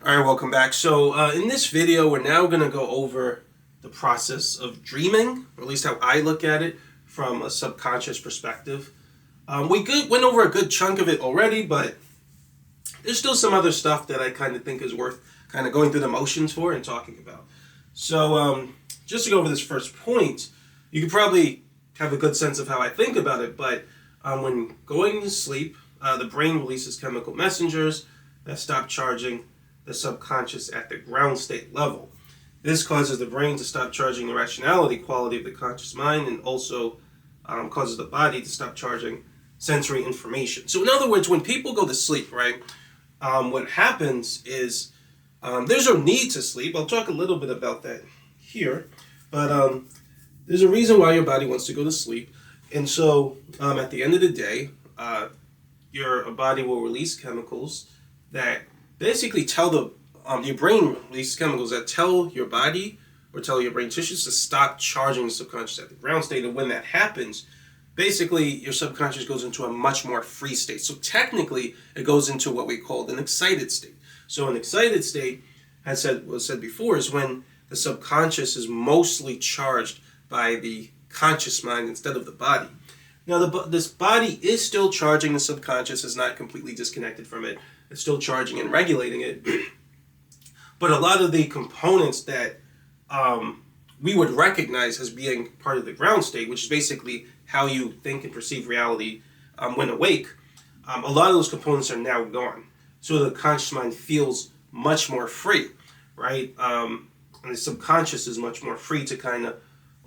All right, welcome back. So in this video, we're now going to go over the process of dreaming, or at least how I look at it from a subconscious perspective. Went over a good chunk of it already, but there's still some other stuff that I kind of think is worth kind of going through the motions for and talking about. So just to go over this first point, you can probably have a good sense of how I think about it, but when going to sleep, the brain releases chemical messengers that stop charging the subconscious at the ground state level. This causes the brain to stop charging the rationality quality of the conscious mind, and also causes the body to stop charging sensory information. So in other words, when people go to sleep, right, what happens is there's no need to sleep. I'll talk a little bit about that here, but there's a reason why your body wants to go to sleep. And so at the end of the day, your body will release chemicals that basically tell your brain releases chemicals that tell your body or tell your brain tissues to stop charging the subconscious at the ground state. And when that happens, basically your subconscious goes into a much more free state. So technically, it goes into what we call an excited state. So an excited state, as was said before, is when the subconscious is mostly charged by the conscious mind instead of the body. Now, this body is still charging the subconscious, is not completely disconnected from it. It's still charging and regulating it. But a lot of the components that we would recognize as being part of the ground state, which is basically how you think and perceive reality when awake, a lot of those components are now gone. So the conscious mind feels much more free, right? And the subconscious is much more free to kind of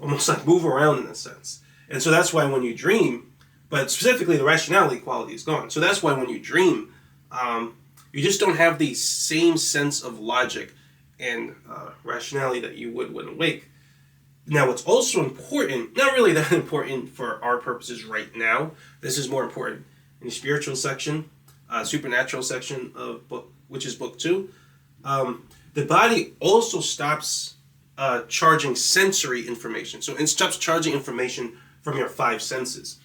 almost like move around in a sense. And so that's why when you dream, but specifically the rationality quality is gone. So that's why when you dream, you just don't have the same sense of logic and rationality that you would when awake. Now, what's also important, not really that important for our purposes right now, this is more important in the spiritual section, supernatural section of book, which is book 2. The body also stops charging sensory information. So it stops charging information from your 5 senses.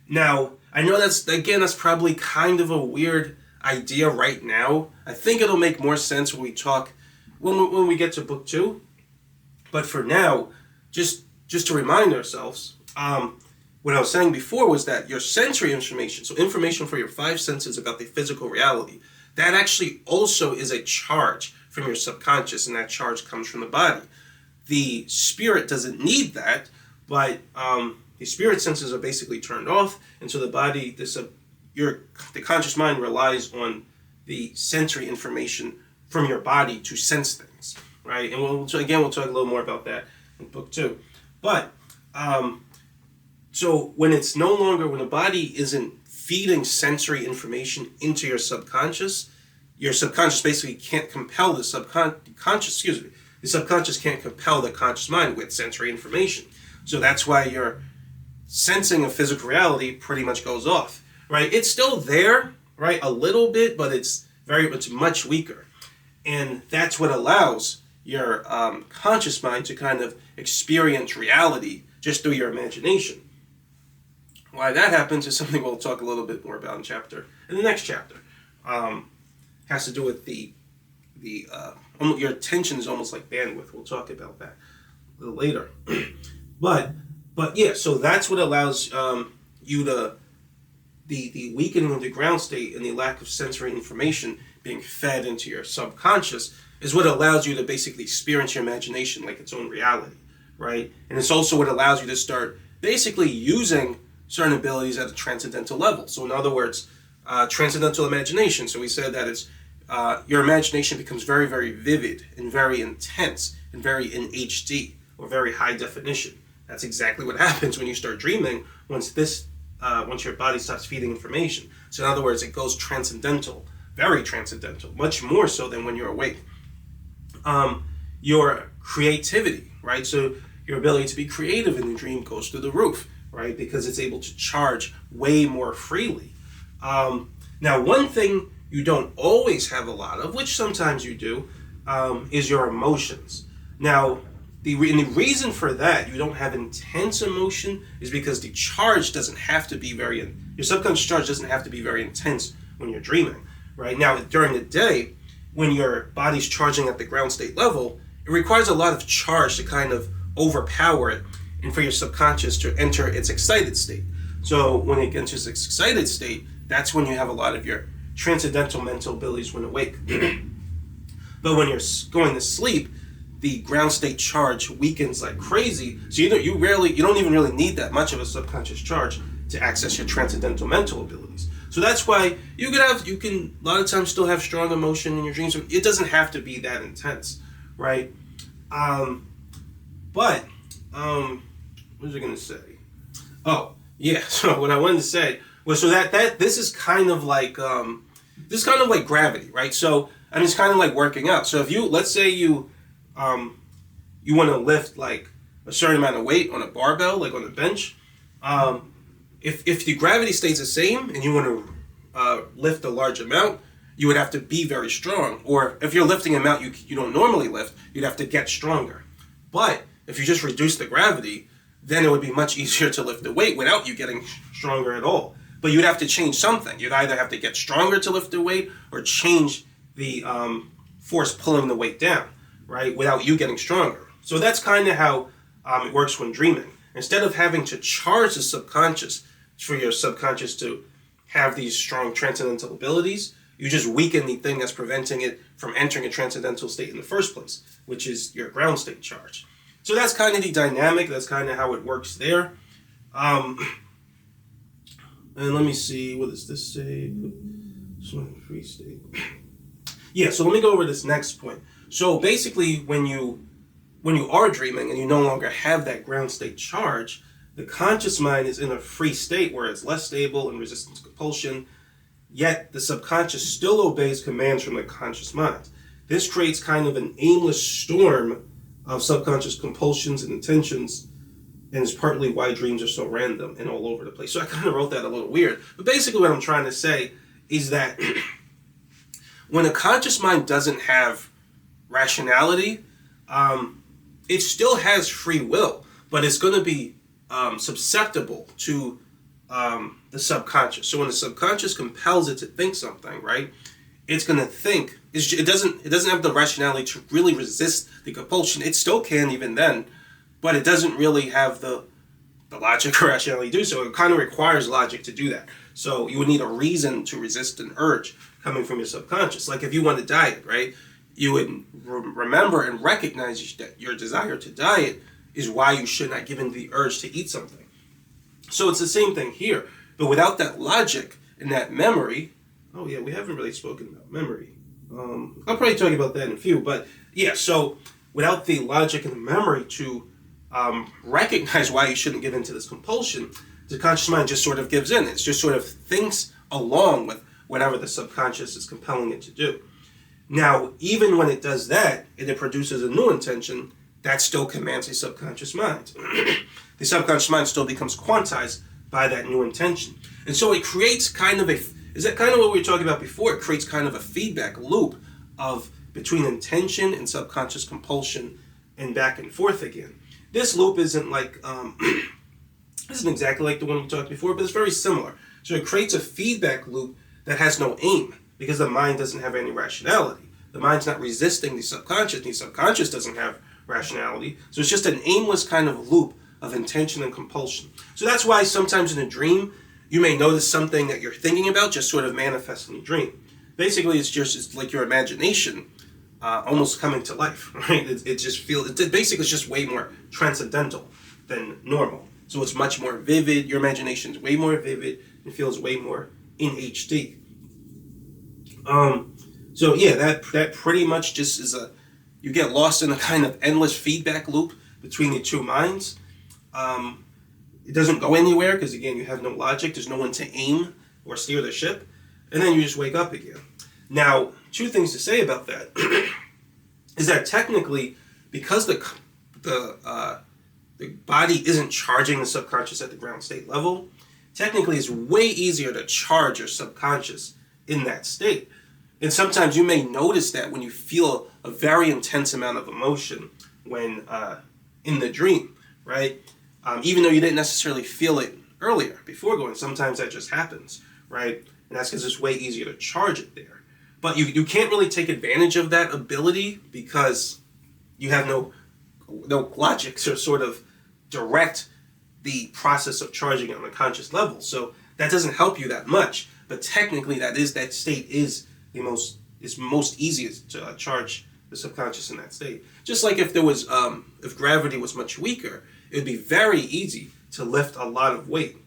Now, I know that's probably kind of a weird idea right now. I think it'll make more sense when we talk, when we get to book 2. But for now, just to remind ourselves, what I was saying before was that your sensory information, so information for your 5 senses about the physical reality, that actually also is a charge from your subconscious, and that charge comes from the body. The spirit doesn't need that, but the spirit senses are basically turned off, and so the body, the conscious mind relies on the sensory information from your body to sense things, right? And we'll talk a little more about that in book 2. But so when the body isn't feeding sensory information into your subconscious basically can't compel the subconscious can't compel the conscious mind with sensory information. So that's why your sensing of physical reality pretty much goes off, right? It's still there, right, a little bit, but it's much weaker. And that's what allows your conscious mind to kind of experience reality just through your imagination. Why that happens is something we'll talk a little bit more about in the next chapter. Has to do with your attention is almost like bandwidth. We'll talk about that a little later. But yeah, so that's what allows you to, the weakening of the ground state and the lack of sensory information being fed into your subconscious is what allows you to basically experience your imagination like its own reality, right? And it's also what allows you to start basically using certain abilities at a transcendental level. So in other words, transcendental imagination. So we said that it's your imagination becomes very, very vivid and very intense and very in HD or very high definition. That's exactly what happens when you start dreaming once your body stops feeding information. So in other words, it goes transcendental, very transcendental, much more so than when you're awake. Your creativity, right? So your ability to be creative in the dream goes through the roof, right? Because it's able to charge way more freely. Now, one thing you don't always have a lot of, which sometimes you do, is your emotions. Now, the reason for that, you don't have intense emotion, is because the charge doesn't have to be your subconscious charge doesn't have to be very intense when you're dreaming, right? Now, during the day, when your body's charging at the ground state level, it requires a lot of charge to kind of overpower it and for your subconscious to enter its excited state. So when it enters its excited state, that's when you have a lot of your transcendental mental abilities when awake. But when you're going to sleep, the ground state charge weakens like crazy. So you don't even really need that much of a subconscious charge to access your transcendental mental abilities. So that's why you can a lot of times still have strong emotion in your dreams. It doesn't have to be that intense, right? What was I gonna say? Oh, yeah. So what I wanted to say was that this is kind of like gravity, right? So I mean, it's kind of like working out. So if let's say you want to lift like a certain amount of weight on a barbell, like on a bench, if the gravity stays the same and you want to lift a large amount, you would have to be very strong. Or if you're lifting an amount you don't normally lift, you'd have to get stronger. But if you just reduce the gravity, then it would be much easier to lift the weight without you getting stronger at all. But you'd have to change something. You'd either have to get stronger to lift the weight or change the force pulling the weight down, right, without you getting stronger. So that's kind of how it works when dreaming. Instead of having to charge the subconscious for your subconscious to have these strong transcendental abilities, you just weaken the thing that's preventing it from entering a transcendental state in the first place, which is your ground state charge. So that's kind of the dynamic. That's kind of how it works there. And let me see, what does this say? Free state. Yeah, so let me go over this next point. So basically, when you are dreaming and you no longer have that ground state charge, the conscious mind is in a free state where it's less stable and resistant to compulsion, yet the subconscious still obeys commands from the conscious mind. This creates kind of an aimless storm of subconscious compulsions and intentions, and is partly why dreams are so random and all over the place. So I kind of wrote that a little weird. But basically what I'm trying to say is that when a conscious mind doesn't have rationality, it still has free will, but it's going to be susceptible to the subconscious. So when the subconscious compels it to think something, right, it's going to think. It doesn't have the rationality to really resist the compulsion. It still can even then, but it doesn't really have the logic or rationality to do so. It kind of requires logic to do that. So you would need a reason to resist an urge coming from your subconscious. Like if you want to diet, right, you would remember and recognize that your desire to diet is why you should not give in to the urge to eat something. So it's the same thing here, but without that logic and that memory. Oh yeah, we haven't really spoken about memory. I'll probably talk about that in a few, but yeah, so without the logic and the memory to recognize why you shouldn't give in to this compulsion, the conscious mind just sort of gives in. It just sort of thinks along with whatever the subconscious is compelling it to do. Now, even when it does that, and it produces a new intention, that still commands the subconscious mind. The subconscious mind still becomes quantized by that new intention. And so it creates kind of is that kind of what we were talking about before? It creates kind of a feedback loop of between intention and subconscious compulsion and back and forth again. This loop isn't like, isn't exactly like the one we talked before, but it's very similar. So it creates a feedback loop that has no aim because the mind doesn't have any rationality. The mind's not resisting the subconscious doesn't have rationality. So it's just an aimless kind of loop of intention and compulsion. So that's why sometimes in a dream, you may notice something that you're thinking about just sort of manifest in the dream. Basically, it's like your imagination almost coming to life, right? It basically it's just way more transcendental than normal. So it's much more vivid. Your imagination's way more vivid. It feels way more in HD. So yeah, that pretty much just is you get lost in a kind of endless feedback loop between the two minds. It doesn't go anywhere because, again, you have no logic. There's no one to aim or steer the ship. And then you just wake up again. Now, two things to say about that is that technically, because the body isn't charging the subconscious at the ground state level, technically it's way easier to charge your subconscious in that state. And sometimes you may notice that when you feel a very intense amount of emotion when in the dream, right? Even though you didn't necessarily feel it earlier, before going, sometimes that just happens, right? And that's because it's way easier to charge it there. But you can't really take advantage of that ability because you have no logic to sort of direct the process of charging on a conscious level. So that doesn't help you that much. But technically, that state is most easiest to charge the subconscious in that state. Just like if there was if gravity was much weaker, it would be very easy to lift a lot of weight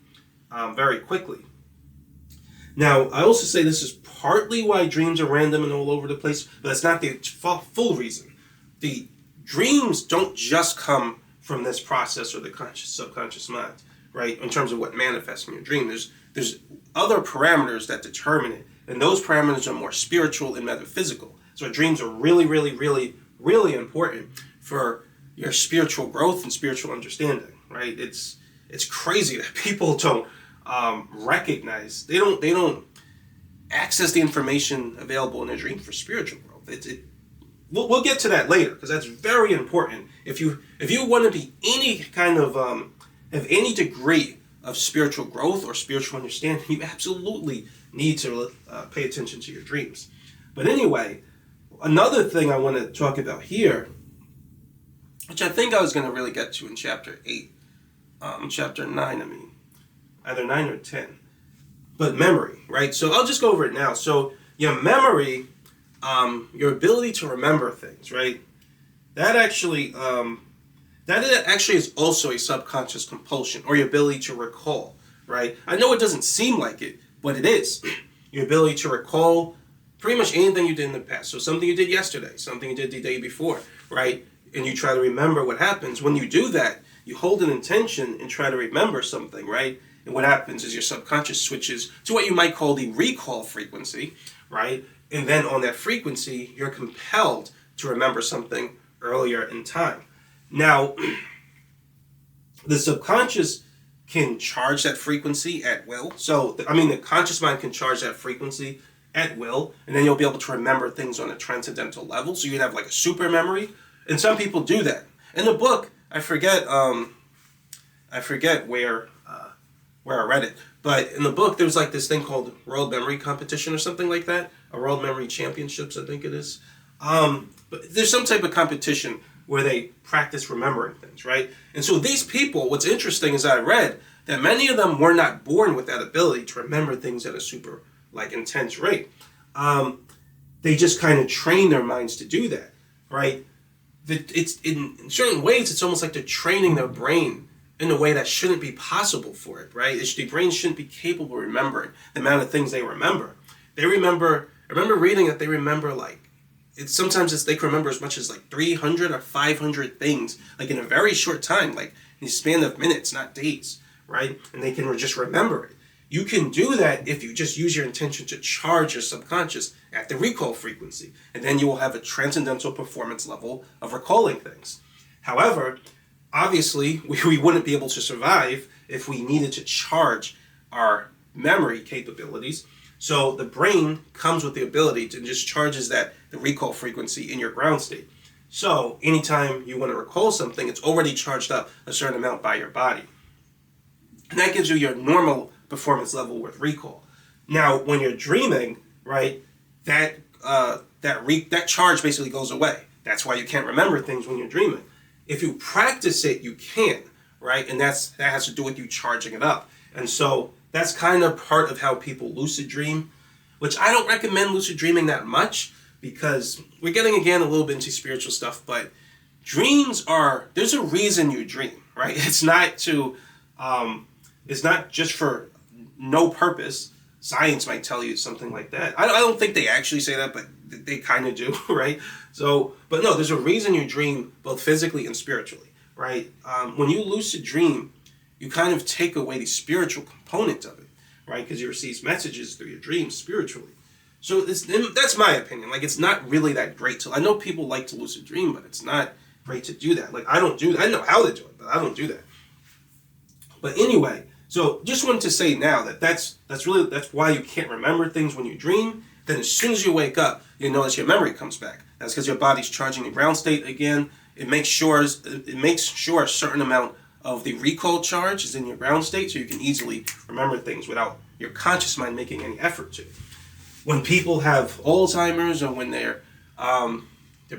very quickly. Now, I also say this is partly why dreams are random and all over the place, but that's not the full reason. The dreams don't just come from this process or the subconscious mind, right? In terms of what manifests in your dream, there's other parameters that determine it, and those parameters are more spiritual and metaphysical. So dreams are really, really, really, really important for your spiritual growth and spiritual understanding, right? It's crazy that people don't recognize, they don't access the information available in their dream for spiritual growth. We'll get to that later because that's very important. If you want to be any kind of have any degree of spiritual growth or spiritual understanding, you absolutely need to pay attention to your dreams. But anyway, another thing I want to talk about here, which I think I was going to really get to in chapter 8, chapter 9, either 9 or 10, but memory, right? So I'll just go over it now. So your memory, your ability to remember things, right? That actually is also a subconscious compulsion, or your ability to recall, right? I know it doesn't seem like it, but it is. Your ability to recall pretty much anything you did in the past. So something you did yesterday, something you did the day before, right? And you try to remember what happens. When you do that, you hold an intention and try to remember something, right? And what happens is your subconscious switches to what you might call the recall frequency, right? And then on that frequency, you're compelled to remember something earlier in time. Now, the subconscious can charge that frequency at will. So, the conscious mind can charge that frequency at will, and then you'll be able to remember things on a transcendental level. So you'd have like a super memory, and some people do that. In the book, I forget where I read it, but in the book there was like this thing called World Memory Competition or something like that, a World Memory Championships, I think it is. But there's some type of competition where they practice remembering things, right? And so these people, what's interesting is I read that many of them were not born with that ability to remember things at a super intense rate. They just kind of train their minds to do that, right? It's in certain ways, it's almost like they're training their brain in a way that shouldn't be possible for it, right? The brain shouldn't be capable of remembering the amount of things they remember. I remember reading that they remember they can remember as much as 300 or 500 things, in a very short time, in the span of minutes, not days, right? And they can just remember it. You can do that if you just use your intention to charge your subconscious at the recall frequency, and then you will have a transcendental performance level of recalling things. However, obviously, we wouldn't be able to survive if we needed to charge our memory capabilities. So the brain comes with the ability to just charges the recall frequency in your ground state. So anytime you want to recall something, it's already charged up a certain amount by your body. And that gives you your normal performance level with recall. Now, when you're dreaming, right, that charge basically goes away. That's why you can't remember things when you're dreaming. If you practice it, you can, right? And that has to do with you charging it up. And so that's kind of part of how people lucid dream, which I don't recommend lucid dreaming that much because we're getting again a little bit into spiritual stuff, but there's a reason you dream, right? It's not just for no purpose. Science might tell you something like that. I don't think they actually say that, but they kind of do, right? So, but no, there's a reason you dream both physically and spiritually, right? When you lucid dream, you kind of take away the spiritual component of it, right? Because you receive messages through your dreams spiritually. So that's my opinion. It's not really that great. I know people like to lucid dream, but it's not great to do that. I don't do that. I know how to do it, but I don't do that. But anyway, so just wanted to say now that's why you can't remember things when you dream. Then as soon as you wake up, you notice your memory comes back. That's because your body's charging the ground state again. It makes sure a certain amount of the recall charge is in your ground state, so you can easily remember things without your conscious mind making any effort to. when people have Alzheimer's or when their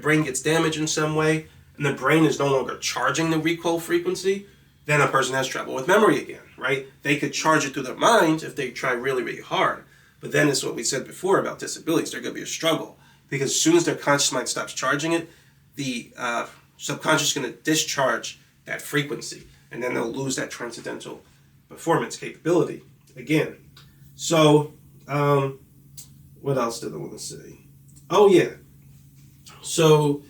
brain gets damaged in some way and the brain is no longer charging the recall frequency, then a person has trouble with memory again, right? They could charge it through their mind if they try really, really hard. But then it's what we said before about disabilities. There's going to be a struggle because as soon as their conscious mind stops charging it, the subconscious is going to discharge that frequency, and then they'll lose that transcendental performance capability again. So, what else did I want to say? Oh, yeah. So,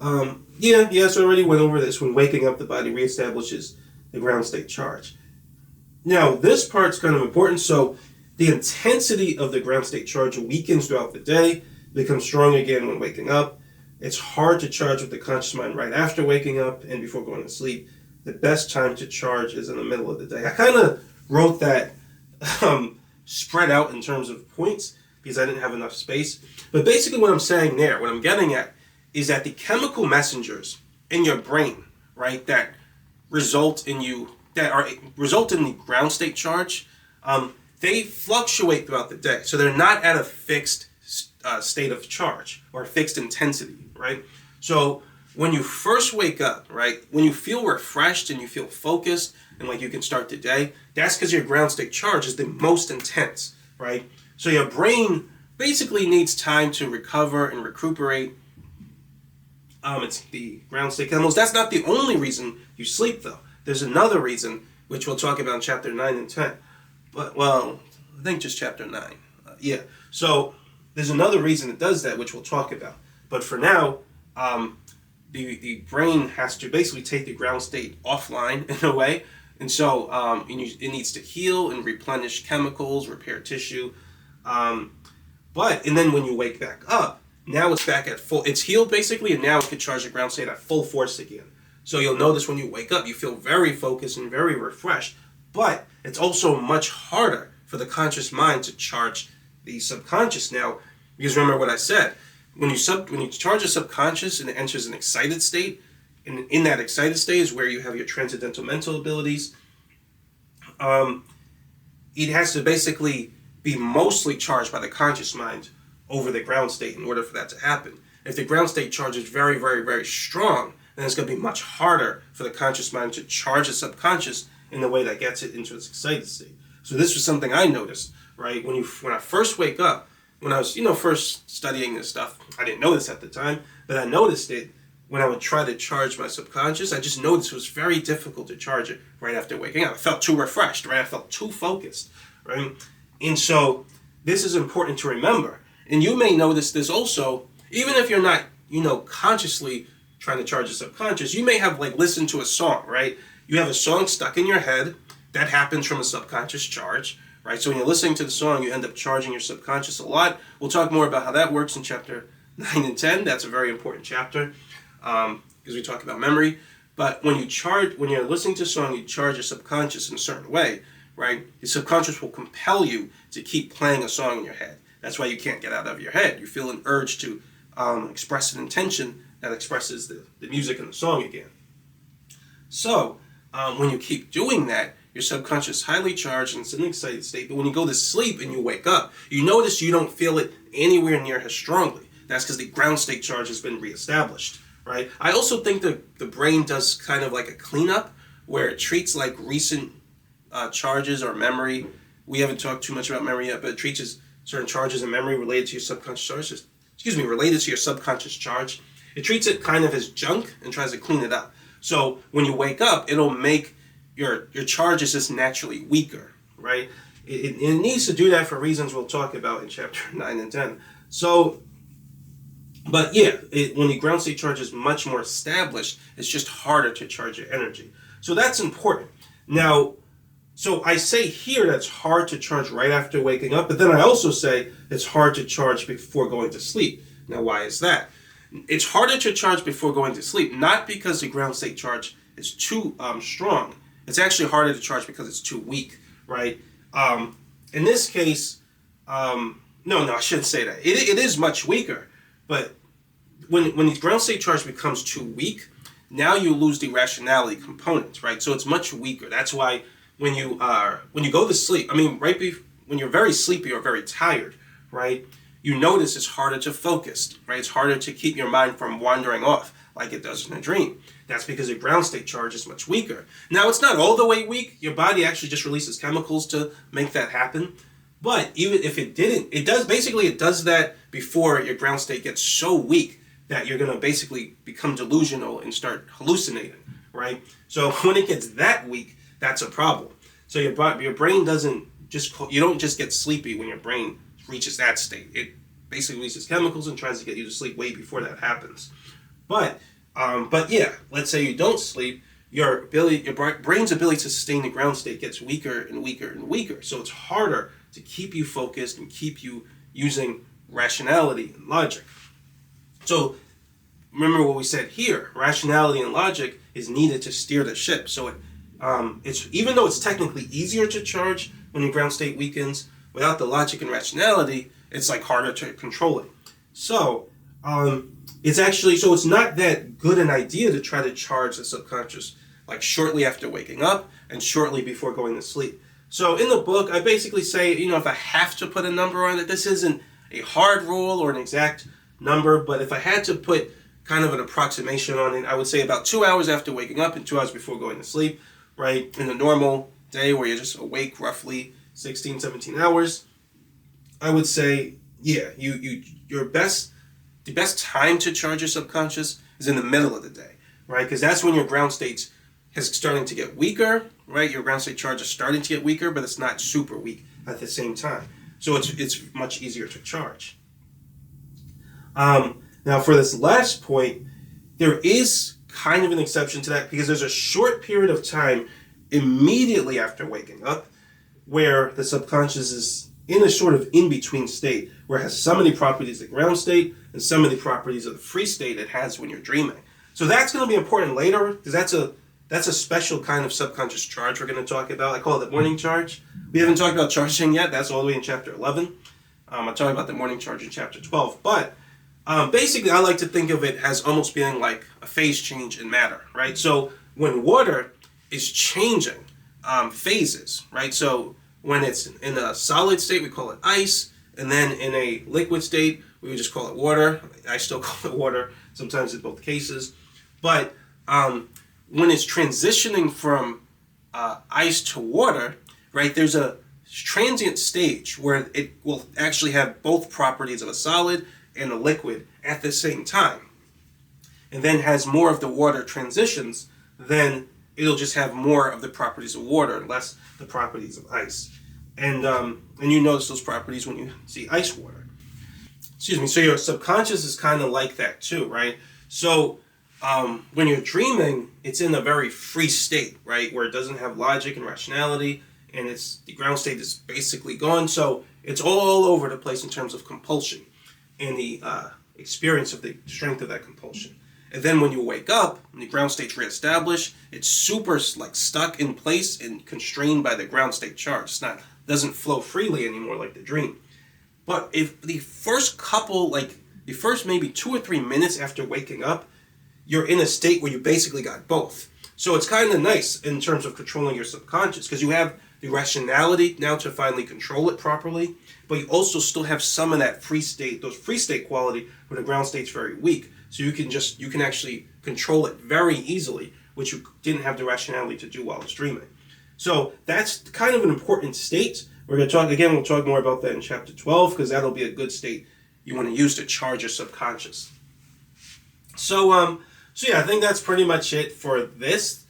so I already went over this. When waking up, the body reestablishes the ground state charge. Now, this part's kind of important. So, the intensity of the ground state charge weakens throughout the day, becomes strong again when waking up. It's hard to charge with the conscious mind right after waking up and before going to sleep. The best time to charge is in the middle of the day. I kind of wrote that spread out in terms of points because I didn't have enough space. But basically what I'm saying there, what I'm getting at, is that the chemical messengers in your brain, right, that result in the ground state charge, they fluctuate throughout the day. So they're not at a fixed state of charge or a fixed intensity, right? So when you first wake up, right, when you feel refreshed and you feel focused and like you can start the day, that's because your ground state charge is the most intense, right? So your brain basically needs time to recover and recuperate. It's the ground state chemicals. That's not the only reason you sleep, though. There's another reason, which we'll talk about in chapter 9 and 10. But, well, I think just chapter 9. So there's another reason it does that, which we'll talk about. But for now, the brain has to basically take the ground state offline in a way. And so it needs to heal and replenish chemicals, repair tissue. And then when you wake back up, now it's back at full, it's healed basically, and now it can charge the ground state at full force again. So you'll notice when you wake up, you feel very focused and very refreshed, but it's also much harder for the conscious mind to charge the subconscious now, because remember what I said, when you charge a subconscious and it enters an excited state, and in that excited state is where you have your transcendental mental abilities, it has to basically be mostly charged by the conscious mind over the ground state in order for that to happen. If the ground state charge is very, very, very strong, then it's going to be much harder for the conscious mind to charge the subconscious in the way that gets it into its excited state. So this was something I noticed, right? When I first wake up, when I was, first studying this stuff, I didn't know this at the time, but I noticed it when I would try to charge my subconscious. I just noticed it was very difficult to charge it right after waking up. I felt too refreshed, right? I felt too focused, right? And so this is important to remember. And you may notice this also, even if you're not, consciously trying to charge the subconscious, you may have listened to a song, right? You have a song stuck in your head that happens from a subconscious charge, right? So when you're listening to the song, you end up charging your subconscious a lot. We'll talk more about how that works in chapter 9 and 10. That's a very important chapter because we talk about memory. But when you're listening to a song, you charge your subconscious in a certain way, right? Your subconscious will compel you to keep playing a song in your head. That's why you can't get out of your head. You feel an urge to express an intention that expresses the music and the song again. So when you keep doing that, your subconscious is highly charged and it's in an excited state. But when you go to sleep and you wake up, you notice you don't feel it anywhere near as strongly. That's because the ground state charge has been reestablished, right? I also think the brain does kind of like a cleanup where it treats like recent charges or memory. We haven't talked too much about memory yet, but it treats certain charges in memory related to your subconscious charge. Related to your subconscious charge. It treats it kind of as junk and tries to clean it up. So when you wake up, it'll make your charges just naturally weaker, right? It needs to do that for reasons we'll talk about in chapter 9 and 10. So, but yeah, when the ground state charge is much more established, it's just harder to charge your energy. So that's important. Now, so I say here that it's hard to charge right after waking up, but then I also say it's hard to charge before going to sleep. Now, why is that? It's harder to charge before going to sleep, not because the ground state charge is too strong. It's actually harder to charge because it's too weak, right? In this case, no, I shouldn't say that. It is much weaker, but when the ground state charge becomes too weak, now you lose the rationality component, right? So it's much weaker. That's why when you go to sleep, when you're very sleepy or very tired, right? you notice it's harder to focus, right? It's harder to keep your mind from wandering off like it does in a dream. That's because your ground state charge is much weaker. Now, it's not all the way weak. Your body actually just releases chemicals to make that happen. But even if it didn't, it does that before your ground state gets so weak that you're going to basically become delusional and start hallucinating, right? So when it gets that weak, that's a problem. So your brain doesn't you don't just get sleepy when your brain reaches that state. It basically releases chemicals and tries to get you to sleep way before that happens. But yeah, let's say you don't sleep, your brain's ability to sustain the ground state gets weaker and weaker and weaker. So it's harder to keep you focused and keep you using rationality and logic. So remember what we said here, rationality and logic is needed to steer the ship. So it's even though it's technically easier to charge when your ground state weakens, without the logic and rationality, it's like harder to control it. So it's not that good an idea to try to charge the subconscious like shortly after waking up and shortly before going to sleep. So in the book, I basically say, if I have to put a number on it, this isn't a hard rule or an exact number, but if I had to put kind of an approximation on it, I would say about 2 hours after waking up and 2 hours before going to sleep, right? In a normal day where you're just awake roughly 16, 17 hours, I would say, yeah, the best time to charge your subconscious is in the middle of the day, right? Because that's when your ground state is starting to get weaker, right? Your ground state charge is starting to get weaker, but it's not super weak at the same time. So it's much easier to charge. Now for this last point, there is kind of an exception to that because there's a short period of time immediately after waking up where the subconscious is in a sort of in-between state where it has some of the properties of the ground state and some of the properties of the free state it has when you're dreaming. So that's going to be important later because that's a special kind of subconscious charge we're going to talk about. I call it the morning charge. We haven't talked about charging yet. That's all the way in chapter 11. I'll talk about the morning charge in chapter 12. But basically, I like to think of it as almost being like a phase change in matter, right? So when water is changing phases, right? So when it's in a solid state, we call it ice. And then in a liquid state, we would just call it water. I still call it water sometimes in both cases. But when it's transitioning from ice to water, right, there's a transient stage where it will actually have both properties of a solid and a liquid at the same time. And then as more of the water transitions, then it'll just have more of the properties of water and less the properties of ice. And you notice those properties when you see ice water. Excuse me. So your subconscious is kind of like that too, right? So when you're dreaming, it's in a very free state, right? Where it doesn't have logic and rationality, and the ground state is basically gone. So it's all over the place in terms of compulsion and the experience of the strength of that compulsion. And then when you wake up and the ground state's reestablished, it's super like stuck in place and constrained by the ground state charge. Doesn't flow freely anymore like the dream. But if the first maybe 2 or 3 minutes after waking up, you're in a state where you basically got both. So it's kind of nice in terms of controlling your subconscious because you have the rationality now to finally control it properly, but you also still have some of that free state, those free state quality where the ground state's very weak. So you can actually control it very easily, which you didn't have the rationality to do while it's dreaming. So that's kind of an important state. We'll talk more about that in chapter 12 because that'll be a good state you want to use to charge your subconscious. So yeah, I think that's pretty much it for this.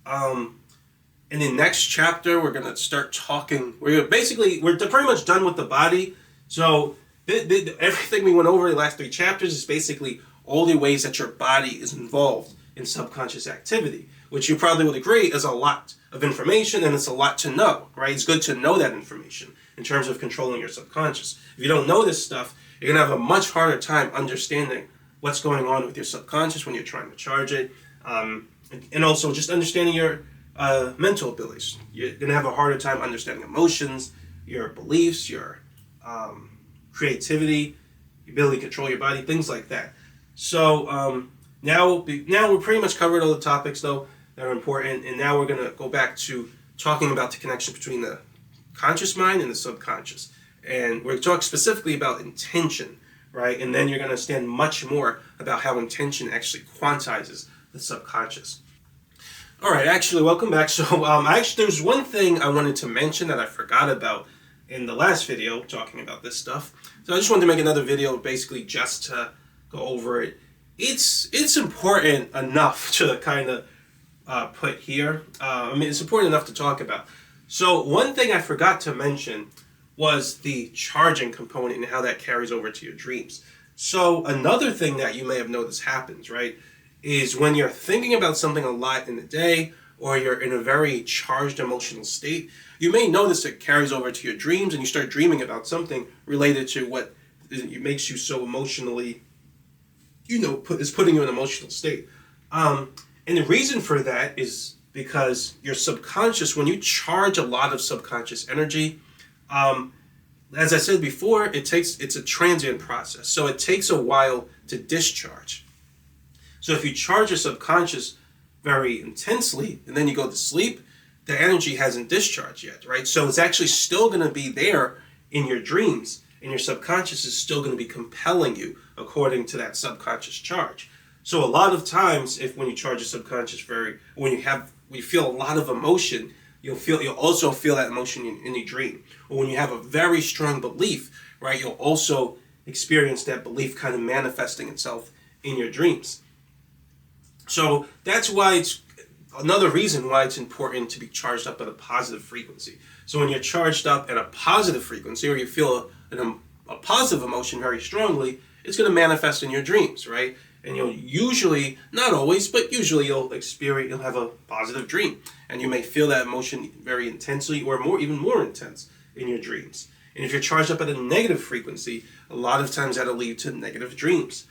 In the next chapter, we're going to start talking. We're pretty much done with the body. So everything we went over in the last 3 chapters is basically all the ways that your body is involved in subconscious activity, which you probably would agree is a lot of information and it's a lot to know, right? It's good to know that information in terms of controlling your subconscious. If you don't know this stuff, you're going to have a much harder time understanding what's going on with your subconscious when you're trying to charge it, and also just understanding your mental abilities. You're going to have a harder time understanding emotions, your beliefs, your creativity, your ability to control your body, things like that. So now we're pretty much covered all the topics though that are important, and now we're going to go back to talking about the connection between the conscious mind and the subconscious. And we're talking specifically about intention, right? And then you're going to understand much more about how intention actually quantizes the subconscious. All right, actually, welcome back. So, actually, there's one thing I wanted to mention that I forgot about in the last video talking about this stuff. So I just wanted to make another video basically just to go over it. It's important enough to kind of put here. It's important enough to talk about. So one thing I forgot to mention was the charging component and how that carries over to your dreams. So another thing that you may have noticed happens, right, is when you're thinking about something a lot in the day, or you're in a very charged emotional state, you may notice it carries over to your dreams, and you start dreaming about something related to what makes you so emotionally, is putting you in an emotional state. And the reason for that is because your subconscious, when you charge a lot of subconscious energy, as I said before, it's a transient process. So it takes a while to discharge. So if you charge your subconscious very intensely and then you go to sleep, the energy hasn't discharged yet, right? So it's actually still going to be there in your dreams, and your subconscious is still going to be compelling you according to that subconscious charge. So a lot of times, when you charge your subconscious when you feel a lot of emotion, you'll also feel that emotion in your dream. Or when you have a very strong belief, right, you'll also experience that belief kind of manifesting itself in your dreams. So that's why it's another reason why it's important to be charged up at a positive frequency. So when you're charged up at a positive frequency, or you feel a positive emotion very strongly, it's going to manifest in your dreams, right? And you'll usually, not always, but usually you'll have a positive dream. And you may feel that emotion very intensely, or even more intense in your dreams. And if you're charged up at a negative frequency, a lot of times that'll lead to negative dreams.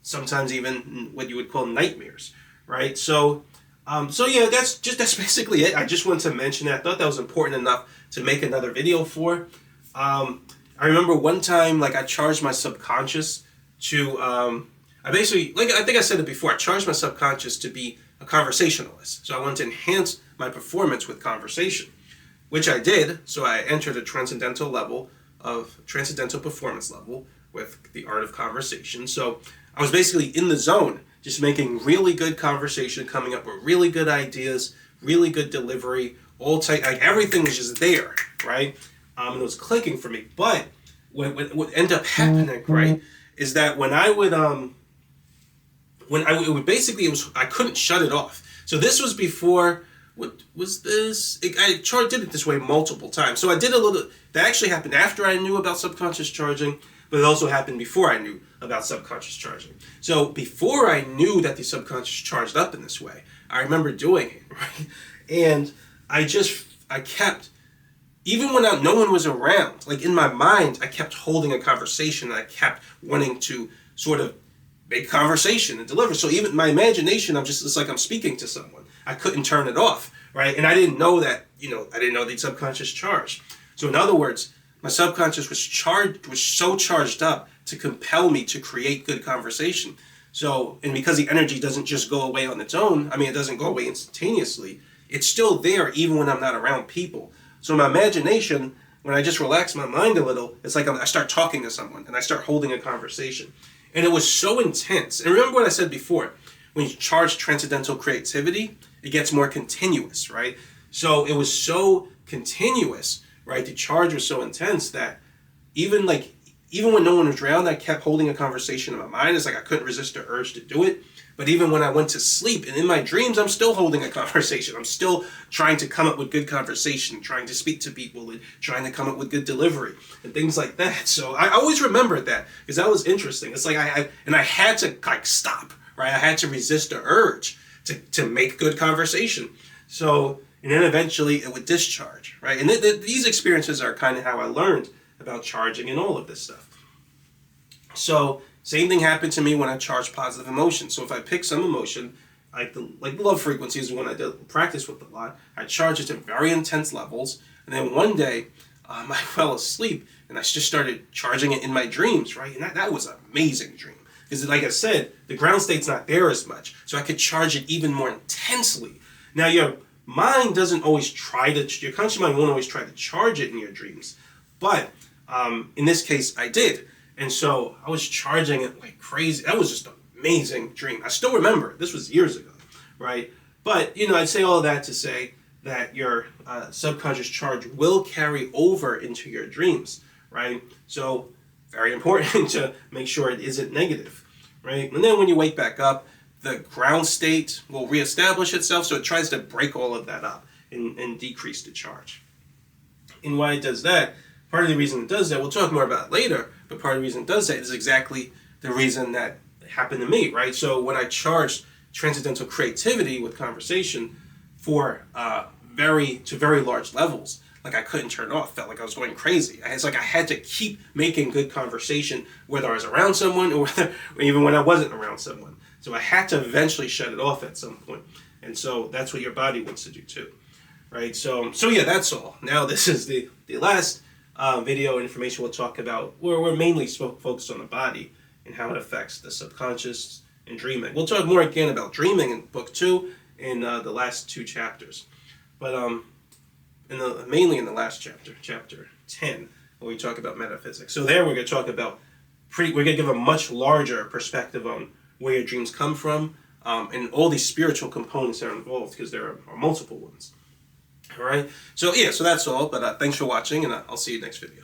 Sometimes even what you would call nightmares, right? So yeah, that's basically it. I just wanted to mention that. I thought that was important enough to make another video for. I remember one time, I charged my subconscious to, I think I said it before, I charged my subconscious to be a conversationalist. So I wanted to enhance my performance with conversation, which I did. So I entered a transcendental performance level with the art of conversation. So I was basically in the zone, just making really good conversation, coming up with really good ideas, really good delivery, all tight, everything was just there, right? And it was clicking for me. But what ended up happening, right, is that when I couldn't shut it off. So this was before, what was this? I did it this way multiple times. So I did that actually happened after I knew about subconscious charging, but it also happened before I knew about subconscious charging. So before I knew that the subconscious charged up in this way, I remember doing it, right? And I kept, even when no one was around, in my mind, I kept holding a conversation, and I kept wanting to sort of make conversation and deliver. So even my imagination, it's like I'm speaking to someone. I couldn't turn it off, right? And I didn't know that, I didn't know the subconscious charge. So in other words, my subconscious was so charged up to compel me to create good conversation. So, and because the energy doesn't just go away on its own, it doesn't go away instantaneously, it's still there even when I'm not around people. So my imagination, when I just relax my mind a little, it's like I start talking to someone and I start holding a conversation. And it was so intense. And remember what I said before, when you charge transcendental creativity, it gets more continuous, right? So it was so continuous, right? The charge was so intense that even when no one was around, I kept holding a conversation in my mind. It's like I couldn't resist the urge to do it. But even when I went to sleep and in my dreams, I'm still holding a conversation. I'm still trying to come up with good conversation, trying to speak to people, and trying to come up with good delivery and things like that. So I always remembered that because that was interesting. It's like I had to stop, right? I had to resist the urge to make good conversation. So, and then eventually it would discharge, right? And these experiences are kind of how I learned about charging and all of this stuff. So same thing happened to me when I charged positive emotions. So if I pick some emotion, like the love frequency is one I practice with a lot, I charge it to very intense levels. And then one day I fell asleep and I just started charging it in my dreams, right? And that was an amazing dream. Because like I said, the ground state's not there as much. So I could charge it even more intensely. Now your mind doesn't always try to, your conscious mind won't always try to charge it in your dreams. But in this case, I did. And so I was charging it like crazy. That was just an amazing dream. I still remember. This was years ago, right? But, I'd say all of that to say that your subconscious charge will carry over into your dreams, right? So very important to make sure it isn't negative, right? And then when you wake back up, the ground state will reestablish itself, so it tries to break all of that up and decrease the charge. And why it does that, part of the reason it does that, we'll talk more about it later, but part of the reason it does that is exactly the reason that happened to me, right? So when I charged transcendental creativity with conversation for very large levels, like I couldn't turn it off, felt like I was going crazy. It's like I had to keep making good conversation, whether I was around someone or even when I wasn't around someone. So I had to eventually shut it off at some point. And so that's what your body wants to do too, right? So yeah, that's all. Now this is the last video information we'll talk about, where we're mainly focused on the body and how it affects the subconscious and dreaming. We'll talk more again about dreaming in book 2 in the last 2 chapters. But mainly in the last chapter, chapter 10, where we talk about metaphysics. So there we're going to talk about, we're going to give a much larger perspective on where your dreams come from, and all these spiritual components that are involved, because there are multiple ones. All right? So yeah, so that's all. But thanks for watching, and I'll see you next video.